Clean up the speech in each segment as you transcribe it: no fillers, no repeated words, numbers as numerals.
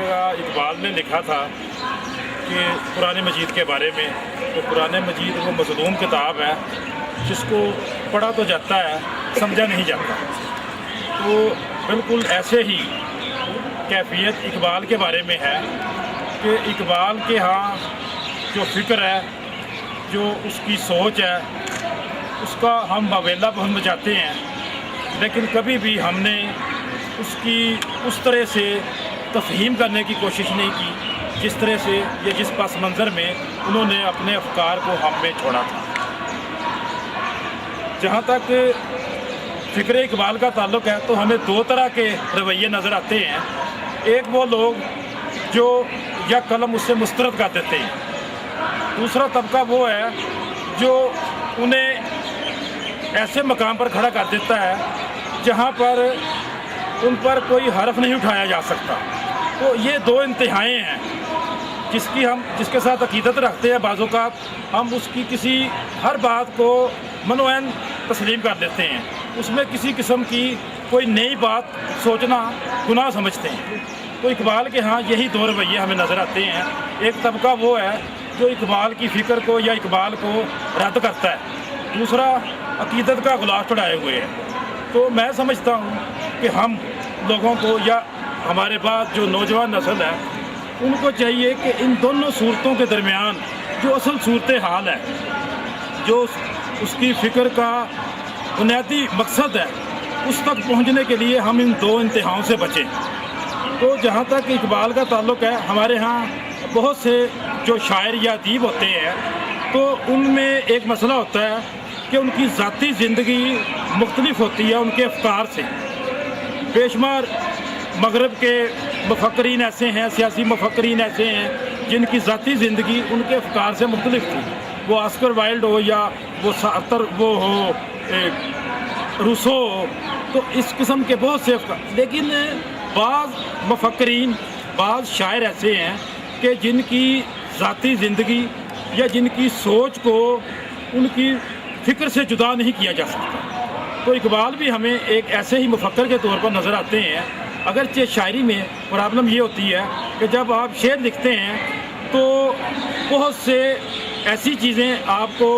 جگہ اقبال نے لکھا تھا کہ قرآن مجید کے بارے میں، تو قرآن مجید وہ مظلوم کتاب ہے جس کو پڑھا تو جاتا ہے، سمجھا نہیں جاتا۔ تو بالکل ایسے ہی کیفیت اقبال کے بارے میں ہے کہ اقبال کے ہاں جو فکر ہے، جو اس کی سوچ ہے، اس کا ہم واویلا بہت مچاتے ہیں، لیکن کبھی بھی ہم نے اس کی اس طرح سے تفہیم کرنے کی کوشش نہیں کی جس طرح سے یا جس پس منظر میں انہوں نے اپنے افکار کو ہم میں چھوڑا تھا۔ جہاں تک فکر اقبال کا تعلق ہے تو ہمیں دو طرح کے رویے نظر آتے ہیں۔ ایک وہ لوگ جو یا قلم اس سے مسترد کر دیتے ہیں، دوسرا طبقہ وہ ہے جو انہیں ایسے مقام پر کھڑا کر دیتا ہے جہاں پر ان پر کوئی حرف نہیں اٹھایا جا سکتا۔ تو یہ دو انتہائیں ہیں جس کے ساتھ عقیدت رکھتے ہیں۔ بعض اوقات ہم اس کی کسی ہر بات کو منوعین تسلیم کر دیتے ہیں، اس میں کسی قسم کی کوئی نئی بات سوچنا گناہ سمجھتے ہیں۔ تو اقبال کے ہاں یہی دو رویے ہمیں نظر آتے ہیں۔ ایک طبقہ وہ ہے جو اقبال کی فکر کو یا اقبال کو رد کرتا ہے، دوسرا عقیدت کا غلاف چڑھائے ہوئے ہے۔ تو میں سمجھتا ہوں کہ ہم لوگوں کو یا ہمارے بعد جو نوجوان نسل ہے ان کو چاہیے کہ ان دونوں صورتوں کے درمیان جو اصل صورتحال ہے، جو اس کی فکر کا بنیادی مقصد ہے، اس تک پہنچنے کے لیے ہم ان دو انتہاؤں سے بچیں۔ تو جہاں تک اقبال کا تعلق ہے، ہمارے ہاں بہت سے جو شاعر یا ادیب ہوتے ہیں تو ان میں ایک مسئلہ ہوتا ہے کہ ان کی ذاتی زندگی مختلف ہوتی ہے ان کے افکار سے۔ بے شمار مغرب کے مفکرین ایسے ہیں، سیاسی مفکرین ایسے ہیں جن کی ذاتی زندگی ان کے افکار سے مختلف تھی، وہ آسکر وائلڈ ہو یا وہ سارتر وہ ہو، روسو ہو، تو اس قسم کے بہت سے افکار۔ لیکن بعض مفکرین، بعض شاعر ایسے ہیں کہ جن کی ذاتی زندگی یا جن کی سوچ کو ان کی فکر سے جدا نہیں کیا جا سکتا۔ تو اقبال بھی ہمیں ایک ایسے ہی مفکر کے طور پر نظر آتے ہیں۔ اگرچہ شاعری میں پرابلم یہ ہوتی ہے کہ جب آپ شعر لکھتے ہیں تو بہت سے ایسی چیزیں آپ کو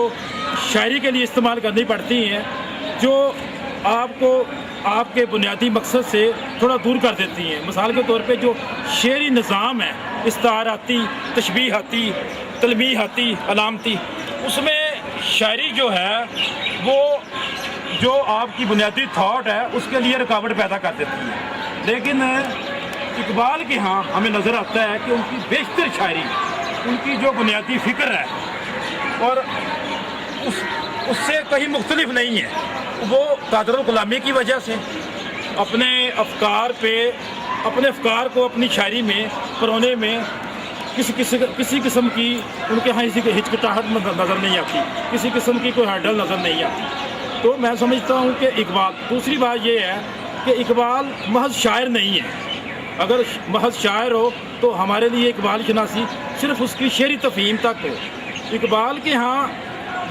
شاعری کے لیے استعمال کرنی پڑتی ہیں جو آپ کو آپ کے بنیادی مقصد سے تھوڑا دور کر دیتی ہیں۔ مثال کے طور پہ جو شعری نظام ہے، استعاراتی، تشبیہاتی، تلمیحاتی، علامتی، اس میں شاعری جو ہے وہ جو آپ کی بنیادی تھاٹ ہے اس کے لیے رکاوٹ پیدا کر دیتی ہے۔ لیکن اقبال کے ہاں ہمیں نظر آتا ہے کہ ان کی بیشتر شاعری، ان کی جو بنیادی فکر ہے اور اس سے کہیں مختلف نہیں ہے، وہ قادر الکلامی کی وجہ سے اپنے افکار کو اپنی شاعری میں پرونے میں کسی قسم کی ان کے ہاں ہچکچاہٹ نظر نہیں آتی، کسی قسم کی کوئی ہرڈل نظر نہیں آتی۔ تو میں سمجھتا ہوں کہ اقبال، دوسری بات یہ ہے کہ اقبال محض شاعر نہیں ہے۔ اگر محض شاعر ہو تو ہمارے لیے اقبال شناسی صرف اس کی شعری تفہیم تک ہو۔ اقبال کے ہاں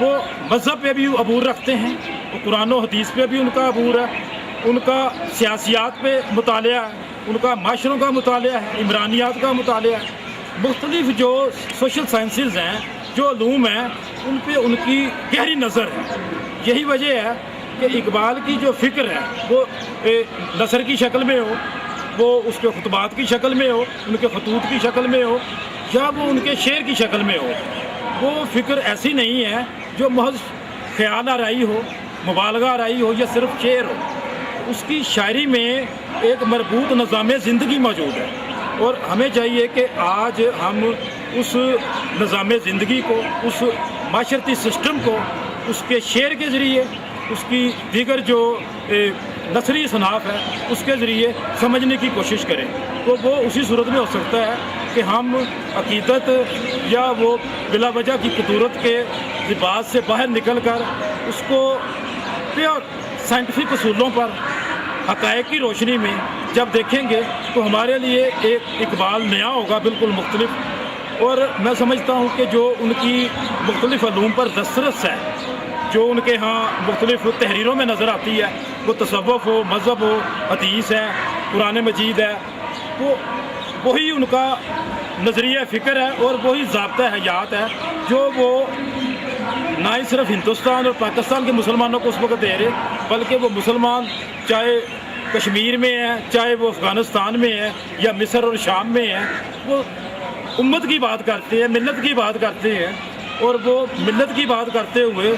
وہ مذہب پہ بھی عبور رکھتے ہیں، وہ قرآن و حدیث پہ بھی ان کا عبور ہے، ان کا سیاسیات پہ مطالعہ ہے، ان کا معاشروں کا مطالعہ ہے، عمرانیات کا مطالعہ ہے، مختلف جو سوشل سائنسز ہیں، جو علوم ہیں، ان پہ ان کی گہری نظر ہے۔ یہی وجہ ہے کہ اقبال کی جو فکر ہے وہ نثر کی شکل میں ہو، وہ اس کے خطبات کی شکل میں ہو، ان کے خطوط کی شکل میں ہو، یا وہ ان کے شعر کی شکل میں ہو، وہ فکر ایسی نہیں ہے جو محض خیال آرائی ہو، مبالغہ آرائی ہو یا صرف شعر ہو۔ اس کی شاعری میں ایک مربوط نظام زندگی موجود ہے، اور ہمیں چاہیے کہ آج ہم اس نظام زندگی کو، اس معاشرتی سسٹم کو اس کے شعر کے ذریعے، اس کی دیگر جو نثری صناف ہے اس کے ذریعے سمجھنے کی کوشش کریں۔ تو وہ اسی صورت میں ہو سکتا ہے کہ ہم عقیدت یا وہ بلا وجہ کی قدورت کے لباس سے باہر نکل کر اس کو پیور سائنٹیفک اصولوں پر، حقائق کی روشنی میں جب دیکھیں گے تو ہمارے لیے ایک اقبال نیا ہوگا، بالکل مختلف۔ اور میں سمجھتا ہوں کہ جو ان کی مختلف علوم پر دسترس ہے، جو ان کے ہاں مختلف تحریروں میں نظر آتی ہے، وہ تصوف ہو، مذہب ہو، حدیث ہے، قرآن مجید ہے، وہ وہی ان کا نظریہ فکر ہے اور وہی ضابطہ حیات ہے جو وہ نہ ہی صرف ہندوستان اور پاکستان کے مسلمانوں کو اس وقت دے رہے، بلکہ وہ مسلمان چاہے کشمیر میں ہیں، چاہے وہ افغانستان میں ہیں یا مصر اور شام میں ہیں، وہ امت کی بات کرتے ہیں، ملت کی بات کرتے ہیں، اور وہ ملت کی بات کرتے ہوئے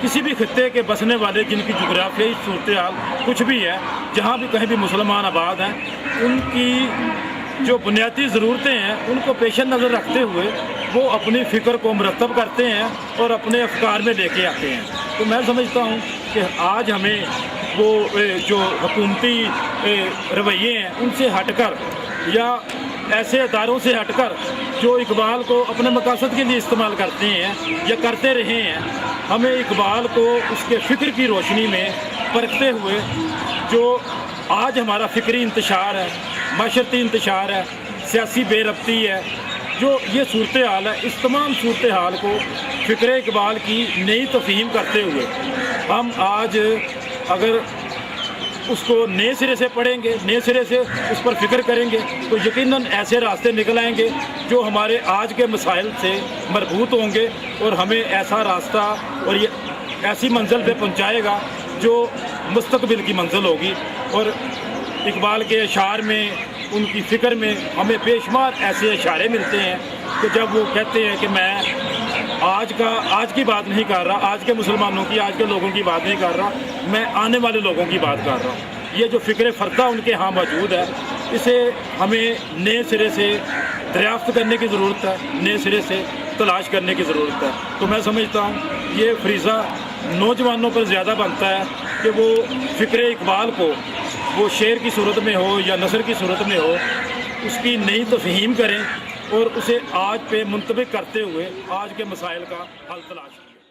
کسی بھی خطے کے بسنے والے جن کی جغرافیائی صورتحال کچھ بھی ہے، جہاں بھی کہیں بھی مسلمان آباد ہیں، ان کی جو بنیادی ضرورتیں ہیں ان کو پیش نظر رکھتے ہوئے وہ اپنی فکر کو مرتب کرتے ہیں اور اپنے افکار میں لے کے آتے ہیں۔ تو میں سمجھتا ہوں کہ آج ہمیں وہ جو حکومتی رویے ہیں ان سے ہٹ کر یا ایسے اداروں سے ہٹ کر جو اقبال کو اپنے مقاصد کے لیے استعمال کرتے ہیں یا کرتے رہے ہیں، ہمیں اقبال کو اس کے فکر کی روشنی میں پرکھتے ہوئے جو آج ہمارا فکری انتشار ہے، معاشرتی انتشار ہے، سیاسی بے ربطی ہے، جو یہ صورتحال ہے، اس تمام صورتحال کو فکر اقبال کی نئی تفہیم کرتے ہوئے ہم آج اگر اس کو نئے سرے سے پڑھیں گے، نئے سرے سے اس پر فکر کریں گے تو یقیناً ایسے راستے نکل آئیں گے جو ہمارے آج کے مسائل سے مربوط ہوں گے اور ہمیں ایسا راستہ اور یہ ایسی منزل پہ پہنچائے گا جو مستقبل کی منزل ہوگی۔ اور اقبال کے اشعار میں، ان کی فکر میں ہمیں بے شمار ایسے اشارے ملتے ہیں کہ جب وہ کہتے ہیں کہ میں آج کی بات نہیں کر رہا، آج کے مسلمانوں کی، آج کے لوگوں کی بات نہیں کر رہا، میں آنے والے لوگوں کی بات کر رہا ہوں۔ یہ جو فکر فردہ ان کے ہاں موجود ہے، اسے ہمیں نئے سرے سے دریافت کرنے کی ضرورت ہے، نئے سرے سے تلاش کرنے کی ضرورت ہے۔ تو میں سمجھتا ہوں یہ فریضہ نوجوانوں پر زیادہ بنتا ہے کہ وہ فکر اقبال کو، وہ شعر کی صورت میں ہو یا نثر کی صورت میں ہو، اس کی نئی تفہیم کریں اور اسے آج پہ منطبق کرتے ہوئے آج کے مسائل کا حل تلاش کریں۔